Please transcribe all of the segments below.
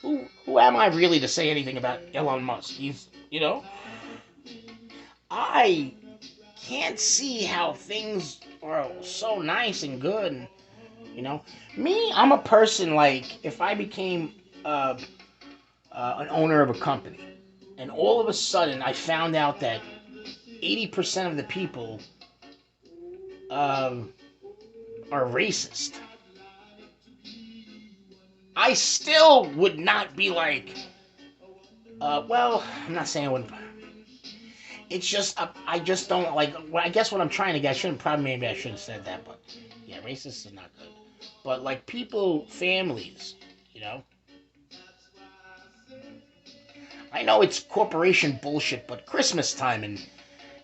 who am I really to say anything about Elon Musk? He's, I can't see how things are so nice and good. And, you know, me, I'm a person like if I became uh, an owner of a company, and all of a sudden I found out that 80% of the people um, are racist, I still would not be like, well, I'm not saying I wouldn't. It's just I just don't like. Well, I guess what I'm trying to get. I shouldn't probably maybe I should have said that, but yeah, racist is not good. But like people, families, you know. I know it's corporation bullshit, but Christmas time and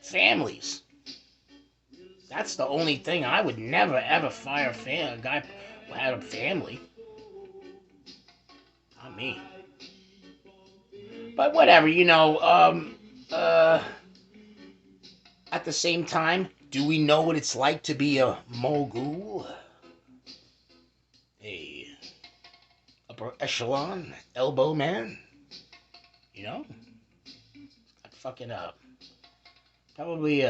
families. That's the only thing I would never ever fire a guy who had a family. Not me. But whatever, Uh, at the same time, do we know what it's like to be a mogul? A upper echelon elbow man? You know? Fucking probably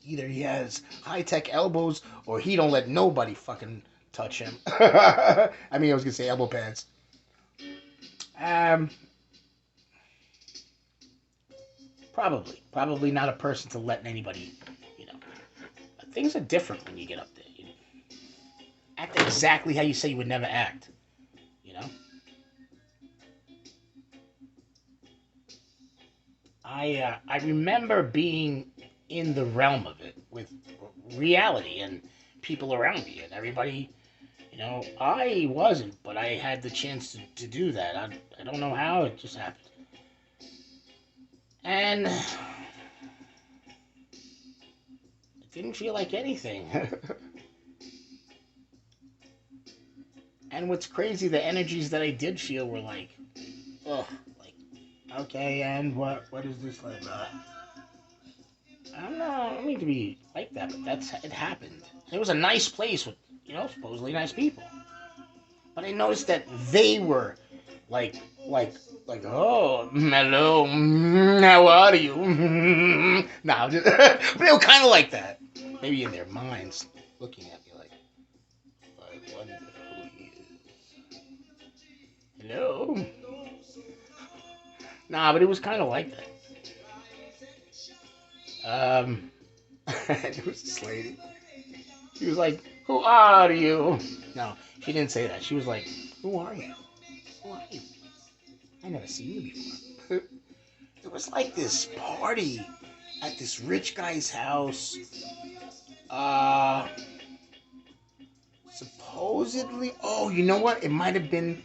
either he has high tech elbows or he don't let nobody fucking touch him. I mean, I was gonna say elbow pads. Um, probably not a person to let anybody. You know, things are different when you get up there. You act exactly how you say you would never act. You know, I remember being in the realm of it with reality and people around me and everybody. I wasn't, but I had the chance to do that. I don't know how it just happened. And it didn't feel like anything. And what's crazy, the energies that I did feel were like, ugh, like, okay, and what is this like? I don't mean to be like that, but it happened. It was a nice place with, supposedly nice people. But I noticed that they were like, like, oh, hello, how are you? No, just, but they were kind of like that. Maybe in their minds, looking at me like, I wonder who he is. Hello? Nah, but it was kind of like that. It was this lady. She was like, "Who are you?" No, she didn't say that. She was like, "Who are you? Who are you? I never seen you before." It was like this party at this rich guy's house. Uh, supposedly. Oh, you know what? It might have been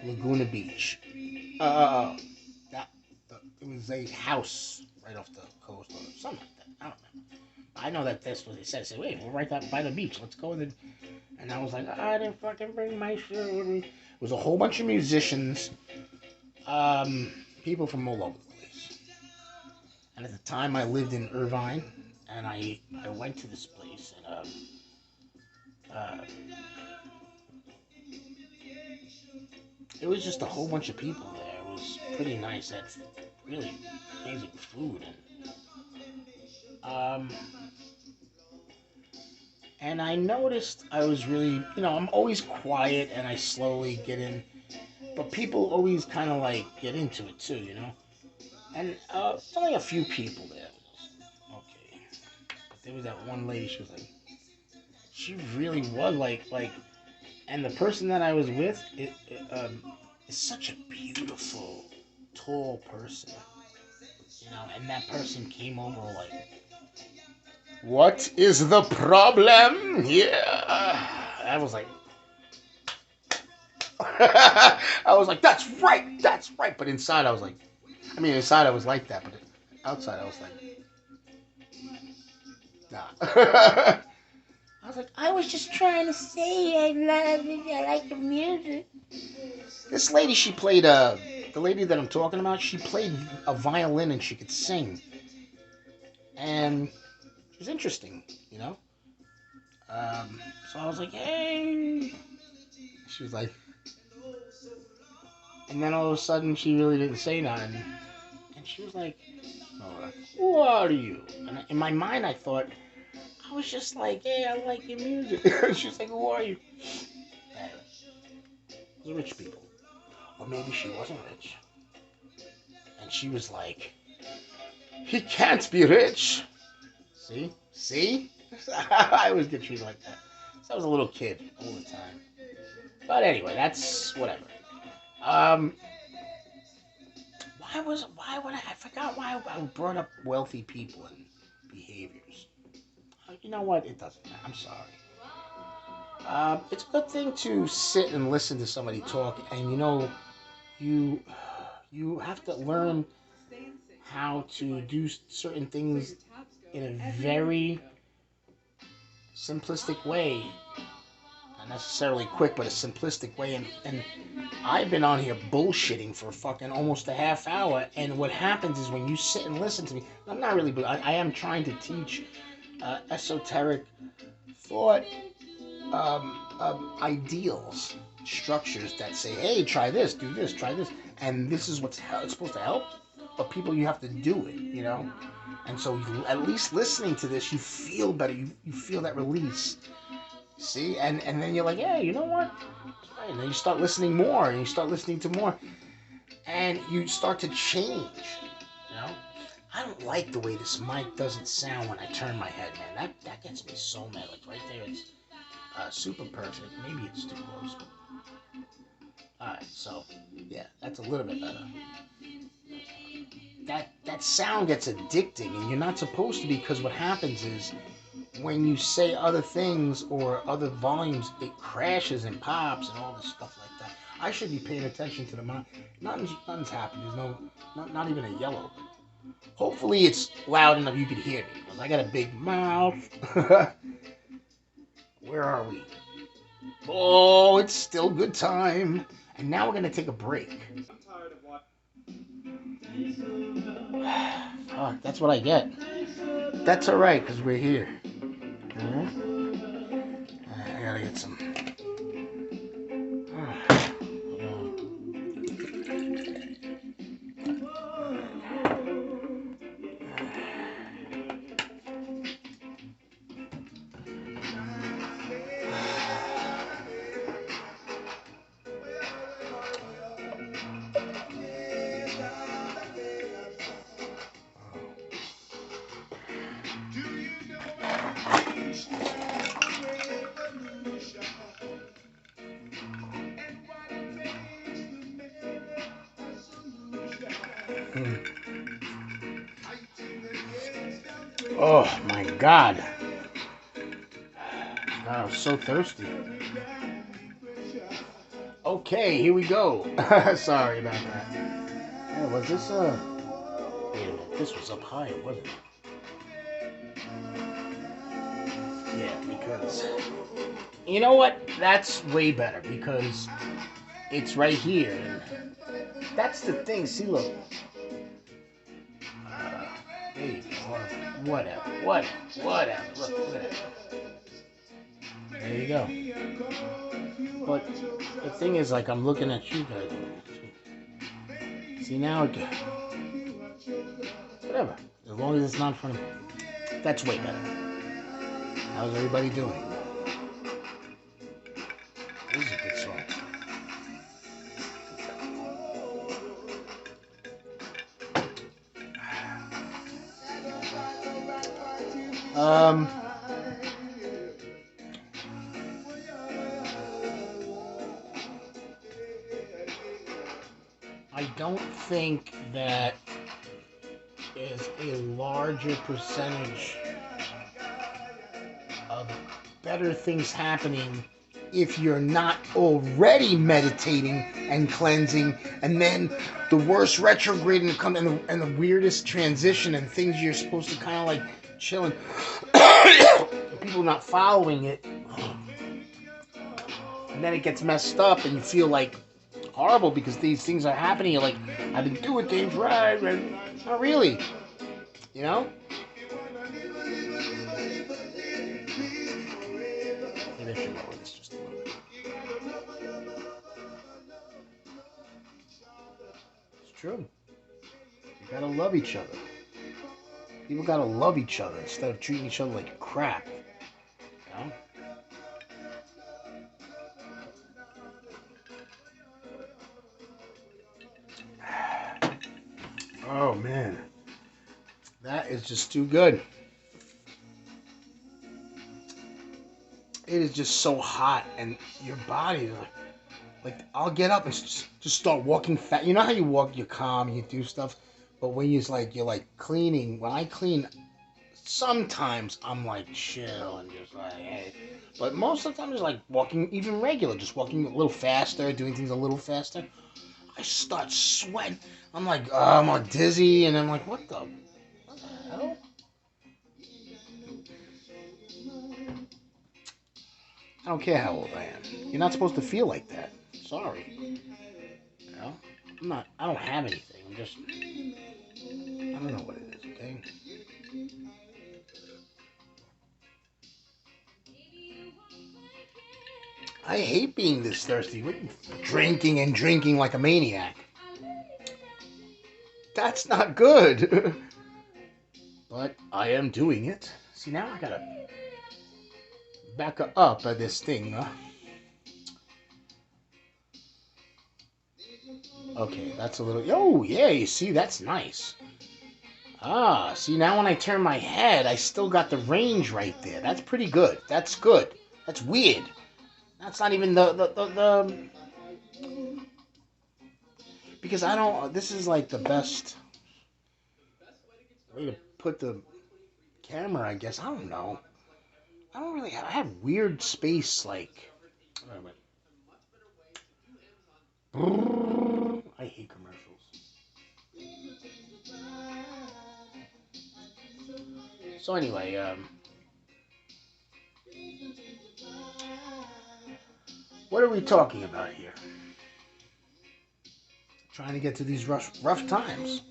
Laguna Beach. Uh, that it was a house right off the coast or something like that. I don't know. I know that that's what they said. I said, wait, we're right there by the beach. Let's go. And I was like, I didn't fucking bring my shit with me. It was a whole bunch of musicians, um, people from all over the place. And at the time, I lived in Irvine, and I went to this place, and it was just a whole bunch of people there. It was pretty nice. Had really amazing food, um, and I noticed I was really, I'm always quiet, and I slowly get in, but people always kind of like get into it too. And there's only a few people there. Okay, but there was that one lady. She was like, she really was like, and the person that I was with, is such a beautiful, tall person, and that person came over like, what is the problem? Yeah, I was like, I was like, that's right. But inside, I was like, I mean, inside I was like that, but outside I was like, nah. I was like, I was just trying to say I love it. I like the music. This lady, she played the lady that I'm talking about. She played a violin and she could sing, and she was interesting, you know. So I was like, hey. She was like, And then all of a sudden, she really didn't say nothing. And she was like, who are you? And in my mind, I thought, I was just like, hey, I like your music. She was like, who are you? Hey, it was rich people. Or maybe she wasn't rich. And she was like, he can't be rich. See? See? I always get treated like that. So I was a little kid all the time. But anyway, that's whatever. Um, why would I forgot why I brought up wealthy people and behaviors. You know what? It doesn't matter. I'm sorry. It's a good thing to sit and listen to somebody talk, and you you have to learn how to do certain things in a very simplistic way. Not necessarily quick, but a simplistic way. And I've been on here bullshitting for fucking almost a half hour. And what happens is when you sit and listen to me, I'm not really, but I am trying to teach esoteric thought ideals, structures that say, hey, try this, do this, try this. And this is what's it's supposed to help. But people, you have to do it. And so at least listening to this, you feel better. You feel that release. See? And then you're like, yeah, you know what? Right. And then you start listening more, and you start listening to more. And you start to change. I don't like the way this mic doesn't sound when I turn my head, man. That gets me so mad. Like right there, it's super perfect. Maybe it's too close. Alright, so, yeah, that's a little bit better. That sound gets addicting, and you're not supposed to be, because what happens is when you say other things or other volumes, it crashes and pops and all this stuff like that. I should be paying attention to the mic. Nothing's happened. There's not even a yellow. Hopefully it's loud enough you can hear me, because I got a big mouth. Where are we? Oh, it's still good time. And now we're going to take a break. Oh, that's what I get. That's alright, because we're here. I gotta get some. Oh my God. I was so thirsty. Okay, here we go. Sorry about that. Yeah, was this wait a minute, this was up higher, wasn't it? Yeah, because you know what? That's way better because it's right here. And that's the thing. See, look. Baby, whatever. Look at that. There you go. But the thing is, like, I'm looking at you guys. See, now it goes. Whatever. As long as it's not in front of me. That's way better. How's everybody doing? This is a good song. I don't think that is a larger percentage of better things happening if you're not already meditating and cleansing, and then the worst retrograde and come and the weirdest transition and things you're supposed to kind of like chilling. People not following it, and then it gets messed up, and you feel like horrible because these things are happening. You're like, I've been doing things right, and not really, you know. Maybe I should lower this just a little bit. true. You gotta love each other. People gotta love each other instead of treating each other like crap. You know? Oh man, that is just too good. It is just so hot, and your body is like I'll get up and just start walking fast. You know how you walk, you're calm, you do stuff, but when you're like cleaning. When I clean, sometimes I'm like chill and just like hey, but most of the time it's like walking, even regular, just walking a little faster, doing things a little faster. I start sweating. I'm like, I'm all dizzy, and I'm like, what the hell? I don't care how old I am. You're not supposed to feel like that. Sorry. You know? I'm not. I don't have anything. I'm just. I don't know what it is. Okay. I hate being this thirsty. Drinking and drinking like a maniac. That's not good. But I am doing it. See, now I gotta back up at this thing. Okay, that's a little. Oh, yeah, you see, that's nice. Ah, see, now when I turn my head, I still got the range right there. That's pretty good. That's good. That's weird. That's not even the because I don't. This is like the best way to put the camera, I guess. I don't know. I don't really have. I have weird space like. I hate commercials. So anyway, what are we talking about here? Trying to get to these rough times.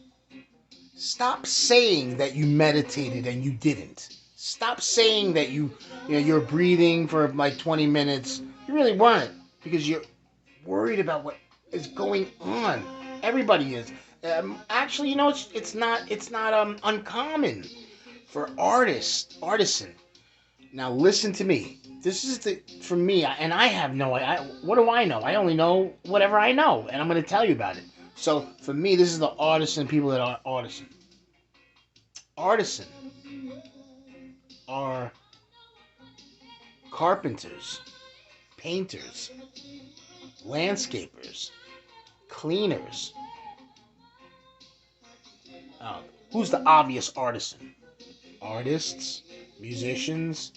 Stop saying that you meditated and you didn't. Stop saying that you're breathing for like 20 minutes. You really weren't because you're worried about what is going on. Everybody is. Actually, it's not uncommon for artisan. Now listen to me. This is the for me, and I have no. What do I know? I only know whatever I know, and I'm going to tell you about it. So for me, this is the artisan people that are artisan. Artisan are carpenters, painters, landscapers, cleaners. Uh, who's the obvious artisan? Artists, musicians,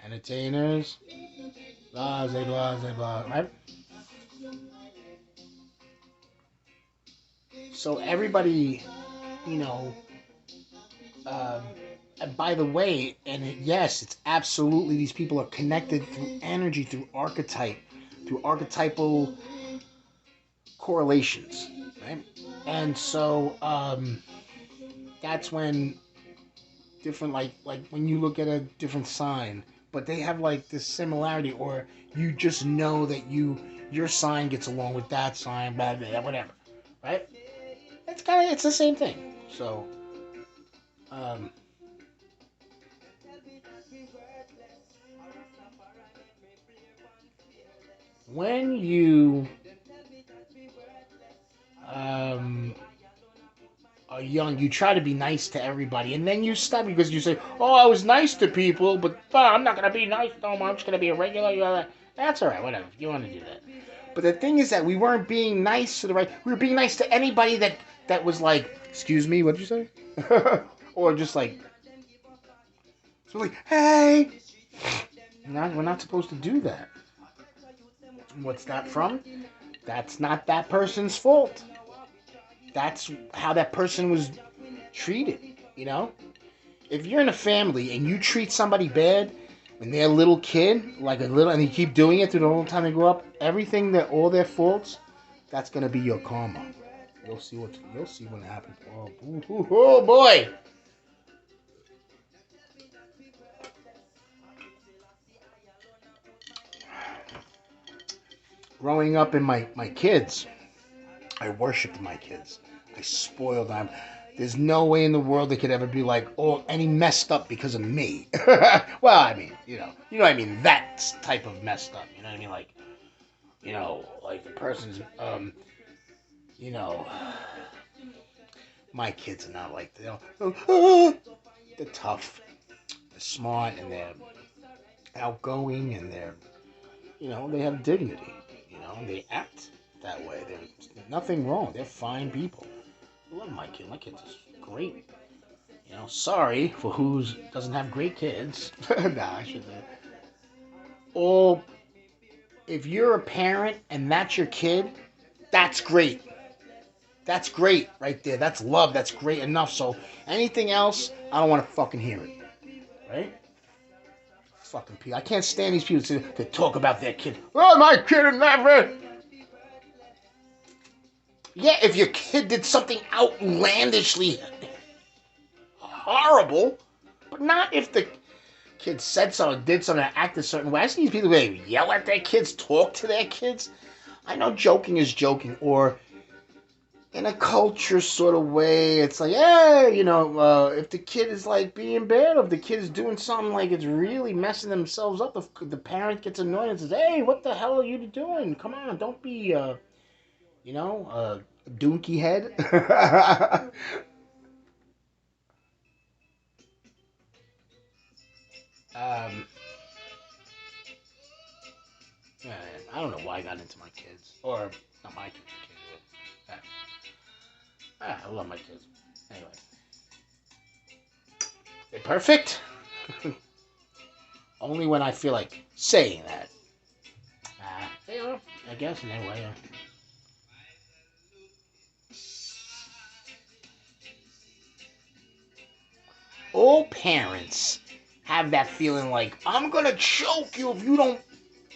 entertainers, blah, blah, blah, blah, blah, right? So everybody, you know, um, and by the way, yes, it's absolutely these people are connected through energy, through archetypal correlations, right? And so that's when different like when you look at a different sign, but they have like this similarity, or you just know that your sign gets along with that sign, blah blah, blah whatever, right? It's the same thing. So um, when you um, are young, you try to be nice to everybody, and then you stop because you say, "Oh, I was nice to people, but I'm not gonna be nice no more. I'm just gonna be a regular." That's all right, whatever. If you want to do that. But the thing is that we weren't being nice to the right. We were being nice to anybody that was like, "Excuse me, what did you say?" Or just like, so like, "Hey." We're not supposed to do that. What's that from? That's not that person's fault. That's how that person was treated, you know? If you're in a family and you treat somebody bad when they're a little kid, like a little, and you keep doing it through the whole time they grow up, everything that all their faults, that's gonna be your karma. You'll see what happens. Oh boy! Growing up in my kids, I worshipped my kids. I spoiled them. There's no way in the world they could ever be like, oh, and he messed up because of me. Well, I mean, you know what I mean. That type of messed up. You know what I mean? Like, like the person's, you know, my kids are not like that. They're tough, they're smart, and they're outgoing, and they have dignity. They act that way. There's nothing wrong. They're fine people. I love my kid. My kid's great. Sorry for who doesn't have great kids. Nah, I shouldn't. Or if you're a parent and that's your kid, that's great. That's great right there. That's love. That's great enough. So anything else, I don't want to fucking hear it. Right? Fucking people. I can't stand these people to talk about their kid. Oh, my kid is never. Yeah, if your kid did something outlandishly horrible, but not if the kid said something, did something, acted a certain way. I see these people who yell at their kids, talk to their kids. I know joking is joking, or in a culture sort of way, it's like, hey, if the kid is like being bad, or if the kid is doing something like it's really messing themselves up, if the parent gets annoyed and says, hey, what the hell are you doing? Come on, don't be, donkey head. um, yeah, I don't know why I got into my kids, or not my kids, but I love my kids. Anyway, they're perfect. Only when I feel like saying that. They are, I guess, in their way. All parents have that feeling like, I'm gonna choke you if you don't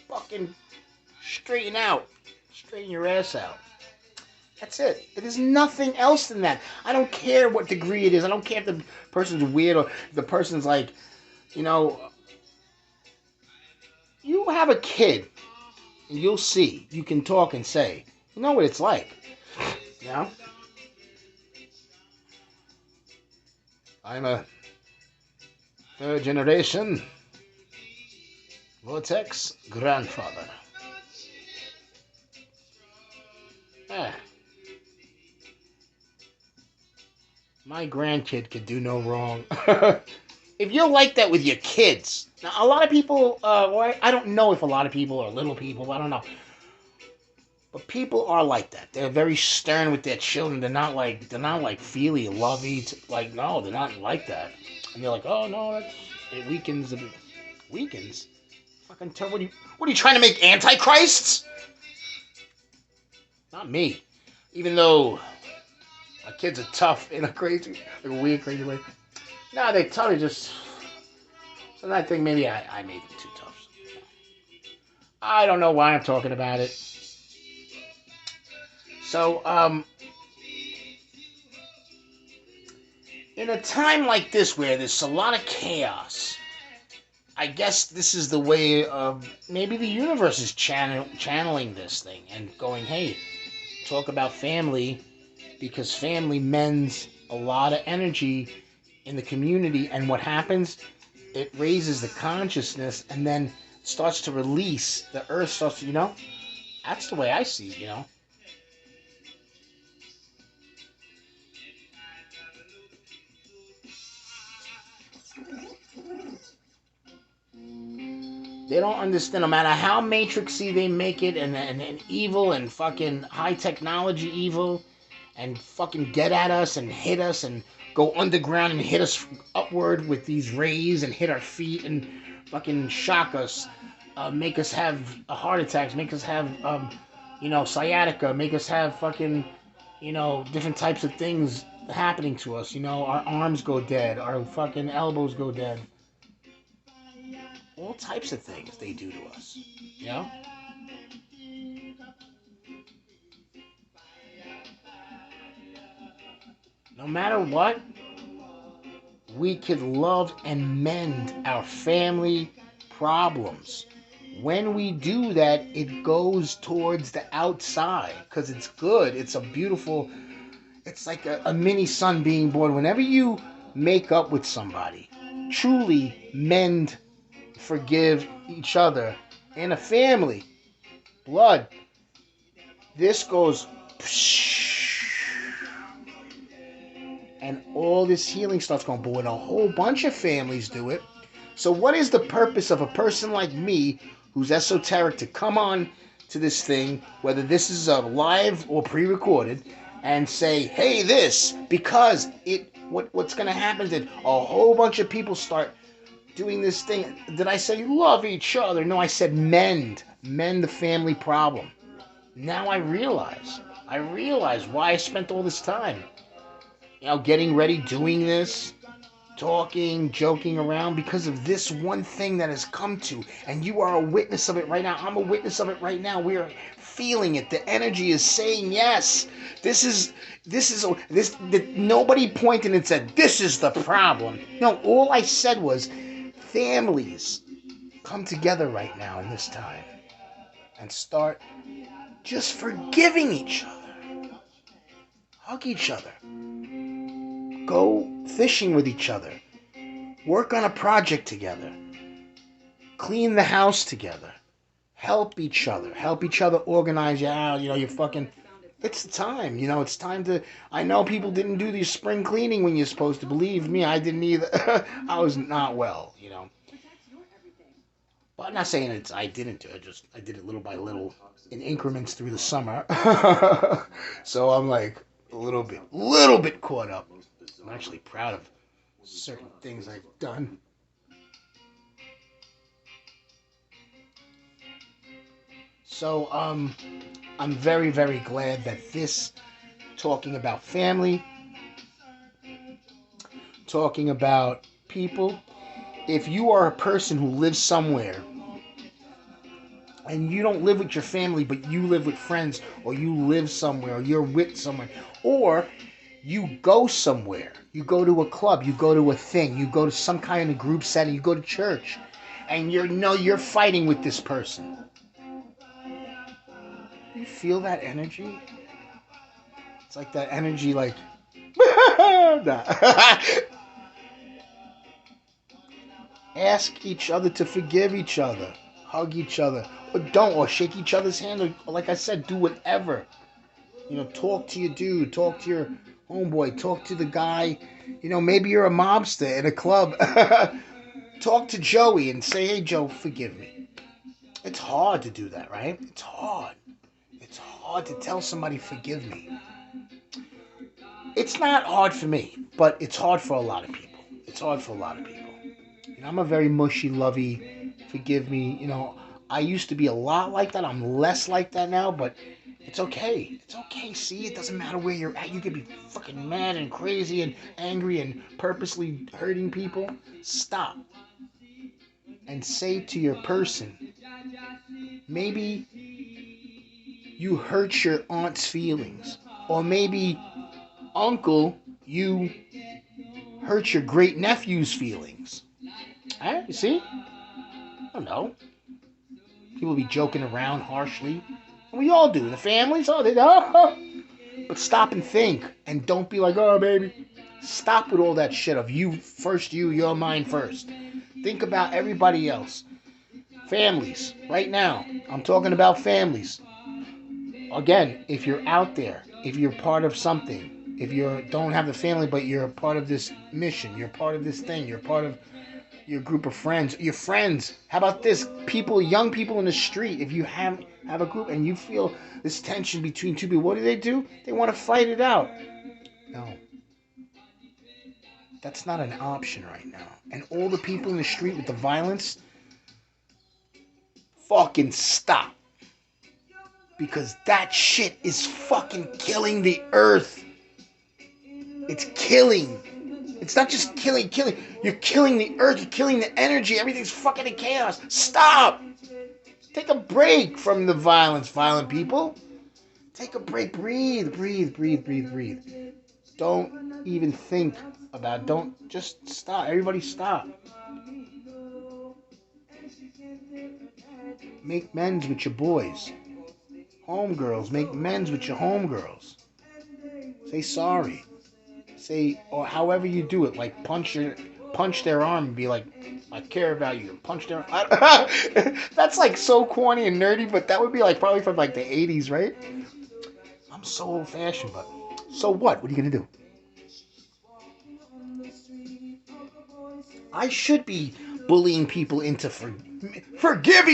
fucking straighten out. Straighten your ass out. That's it. It is nothing else than that. I don't care what degree it is. I don't care if the person's weird or if the person's like, you know, you have a kid and you'll see. You can talk and say, you know what it's like. You know? I'm a third generation Vortex grandfather. Ah, my grandkid could do no wrong. If you're like that with your kids, now a lot of people, or I don't know if a lot of people are little people, I don't know. But people are like that. They're very stern with their children. They're not like feely, lovey. Like, no, they're not like that. And they're like, oh no, it weakens. It weakens. Fucking tell what are you trying to make antichrists? Not me. Even though my kids are tough in a crazy, like a weird, crazy way. Nah, they tough. They just. So I think maybe I made them too tough. I don't know why I'm talking about it. So, in a time like this where there's a lot of chaos, I guess this is the way of maybe the universe is channeling this thing and going, hey, talk about family because family mends a lot of energy in the community. And what happens? It raises the consciousness and then starts to release. The earth starts to. That's the way I see it. They don't understand. No matter how matrixy they make it, and evil and fucking high technology evil, and fucking get at us and hit us and go underground and hit us upward with these rays and hit our feet and fucking shock us, make us have heart attacks, make us have sciatica, make us have fucking different types of things happening to us. Our arms go dead, our fucking elbows go dead. All types of things they do to us. You know? No matter what, we could love and mend our family problems. When we do that, it goes towards the outside because it's good. It's a beautiful. It's like a mini son being born. Whenever you make up with somebody, truly mend, forgive each other in a family, blood, this goes, and all this healing starts going. But when a whole bunch of families do it, so what is the purpose of a person like me who's esoteric to come on to this thing, whether this is a live or pre-recorded, and say, hey, this, because what's going to happen is that a whole bunch of people start doing this thing. Did I say love each other? No, I said mend the family problem. Now I realize why I spent all this time, getting ready, doing this, talking, joking around, because of this one thing that has come to, and you are a witness of it right now. I'm a witness of it right now. We are feeling it. The energy is saying yes. Nobody pointed and said, this is the problem. No, all I said was, families, come together right now in this time and start just forgiving each other. Hug each other. Go fishing with each other. Work on a project together. Clean the house together. Help each other. Help each other organize your house. You're fucking... It's the time. It's time to... I know people didn't do the spring cleaning when you're supposed to. Believe me, I didn't either. I was not well, But I'm not saying I didn't do it. I did it little by little in increments through the summer. So I'm like a little bit caught up. I'm actually proud of certain things I've done. So I'm very, very glad that this, talking about family, talking about people, if you are a person who lives somewhere and you don't live with your family, but you live with friends, or you live somewhere, or you're with someone, or you go somewhere, you go to a club, you go to a thing, you go to some kind of group setting, you go to church, and you're fighting with this person. You feel that energy? It's like that energy, like, ask each other to forgive each other, hug each other, or shake each other's hand, or like I said, do whatever. Talk to your dude, talk to your homeboy, talk to the guy. Maybe you're a mobster in a club. Talk to Joey and say, hey, Joe, forgive me. It's hard to do that, right? It's hard. It's hard to tell somebody, forgive me. It's not hard for me, but it's hard for a lot of people. It's hard for a lot of people. I'm a very mushy, lovey, forgive me. I used to be a lot like that. I'm less like that now, but it's okay. It's okay. See, it doesn't matter where you're at. You could be fucking mad and crazy and angry and purposely hurting people. Stop. And say to your person, maybe you hurt your aunt's feelings. Or maybe, uncle, you hurt your great nephew's feelings. Alright, you see? I don't know. People be joking around harshly. We all do. The families, But stop and think. And don't be like, oh, baby. Stop with all that shit of you first, you're mine first. Think about everybody else. Families. Right now, I'm talking about families. Again, if you're out there, if you're part of something, if you don't have the family, but you're a part of this mission, you're part of this thing, you're part of your group of friends, your friends. How about this? Young people in the street, if you have a group and you feel this tension between two people, what do? They want to fight it out. No. That's not an option right now. And all the people in the street with the violence, fucking stop. Because that shit is fucking killing the earth. It's killing. It's not just killing. You're killing the earth. You're killing the energy. Everything's fucking in chaos. Stop. Take a break from the violence, violent people. Take a break. Breathe. Don't even think about it. Don't just stop. Everybody stop. Make amends with your boys. Homegirls. Make amends with your homegirls. Say sorry. Say, or however you do it, like punch their arm and be like, I care about you. Punch their That's like so corny and nerdy, but that would be like probably from like the 80s, right? I'm so old fashioned, but so what? What are you gonna do? I should be bullying people into forgiving